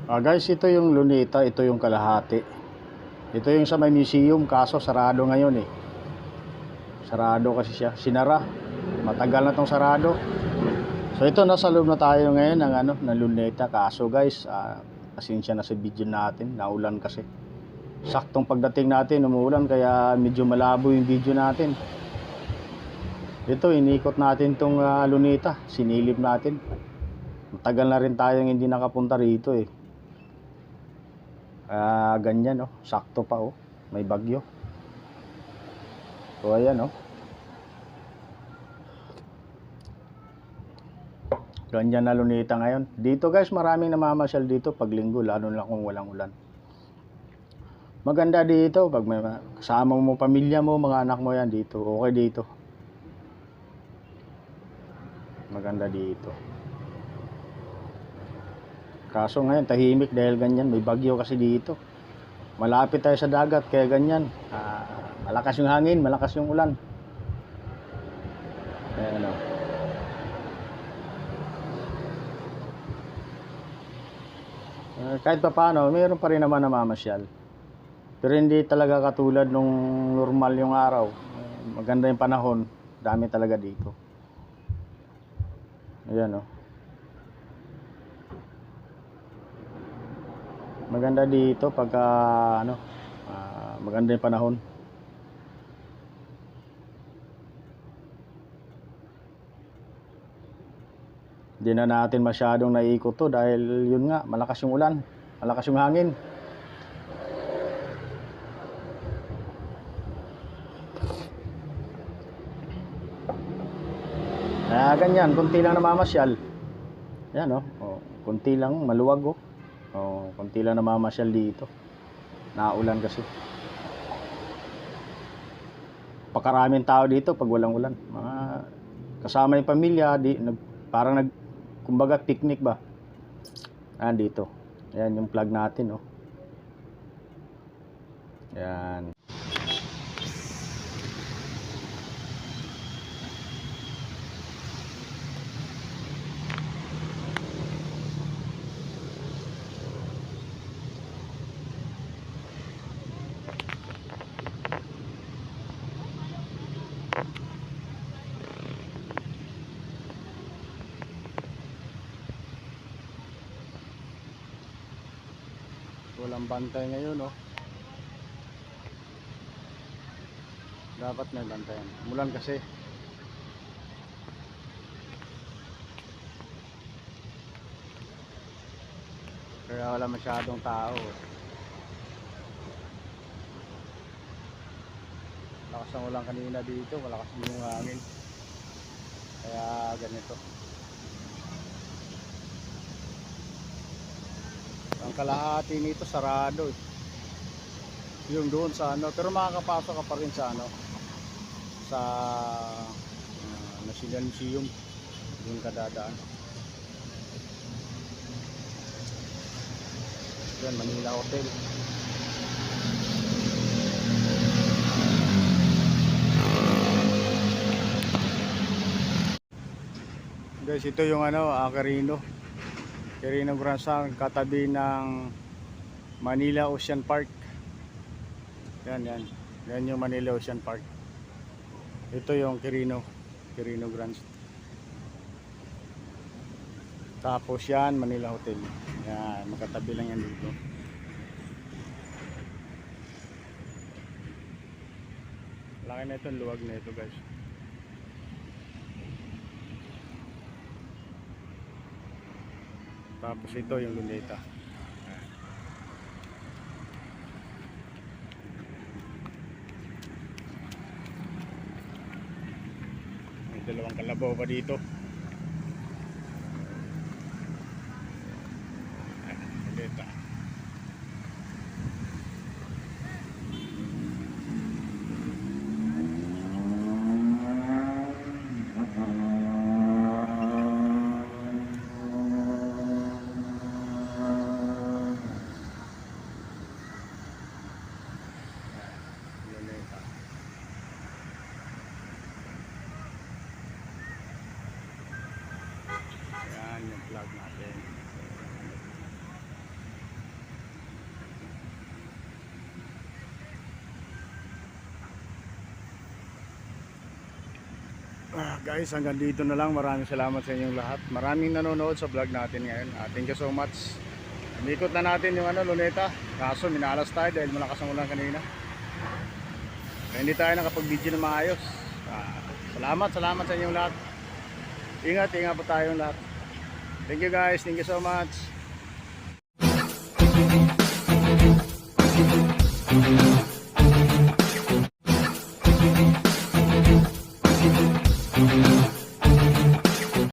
Guys, ito yung Luneta, ito yung kalahati. Ito yung sa may museum, kaso sarado ngayon eh. Sarado kasi siya, sinara. Matagal na tong sarado. So ito, nasa loob na tayo ngayon ng Luneta. Kaso guys, pasensya na sa video natin, naulan kasi. Saktong pagdating natin, umuulan, kaya medyo malabo yung video natin. Ito, inikot natin tong Luneta, sinilip natin. Matagal na rin tayong hindi nakapunta rito eh. Ganyan oh, sakto pa oh, may bagyo. So ayan oh, ganyan na Luneta ngayon. Dito guys, maraming namamasyal dito pag linggo, lalo na kung walang ulan. Maganda dito pag may kasama mo, pamilya mo, mga anak mo yan dito. Okay dito, maganda dito. Kaso ngayon tahimik dahil ganyan, may bagyo kasi dito. Malapit tayo sa dagat kaya ganyan. Malakas yung hangin, malakas yung ulan. Ayan o. Kahit pa paano, mayroon pa rin naman namamasyal. Pero hindi talaga katulad nung normal yung araw. Maganda yung panahon, dami talaga dito. Ayan o. Maganda dito pagka maganda yung panahon. Hindi na natin masyadong naiikot to dahil yun nga, malakas yung ulan, malakas yung hangin. Ganyan, kunti lang namamasyal. Yan oh, kunti lang, maluwag oh. Konti lang namamasyal dito. Naulan kasi. Pakaraming tao dito pag walang ulan. Mga kasama yung pamilya, parang kumbaga picnic ba. Dito. Ayan yung plug natin oh. Ayan. Walang bantay ngayon oh. Dapat may bantayan. Umulan kasi. Kaya wala masyadong tao. Lakas ng ulan kanina dito, malakas din yung hangin. Kaya ganito. Ang kalahati nito sarado eh. Yung doon sa pero makakapasok ka pa rin sa sa National Museum. Doon ka dadaan. Yan, Manila Hotel. Guys, ito yung Quirino Grand Sound, katabi ng Manila Ocean Park. Yan yung Manila Ocean Park. Ito yung Quirino Grand Sound. Tapos yan, Manila Hotel. Yan, magkatabi lang yan dito. Laki na ito, luwag na ito guys. Tapos ito yung Luneta. May dalawang kalabaw pa dito. Luneta. vlog natin. Guys, hanggang dito na lang. Maraming salamat sa inyong lahat. Maraming nanonood sa vlog natin ngayon. Thank you so much. Umikot na natin yung Luneta. Kaso minalas tayo dahil malakas ang ulan kanina. Kaya hindi tayo nakapag-video na maayos. Salamat sa inyong lahat. Ingat po tayong lahat. Thank you guys. Thank you so much.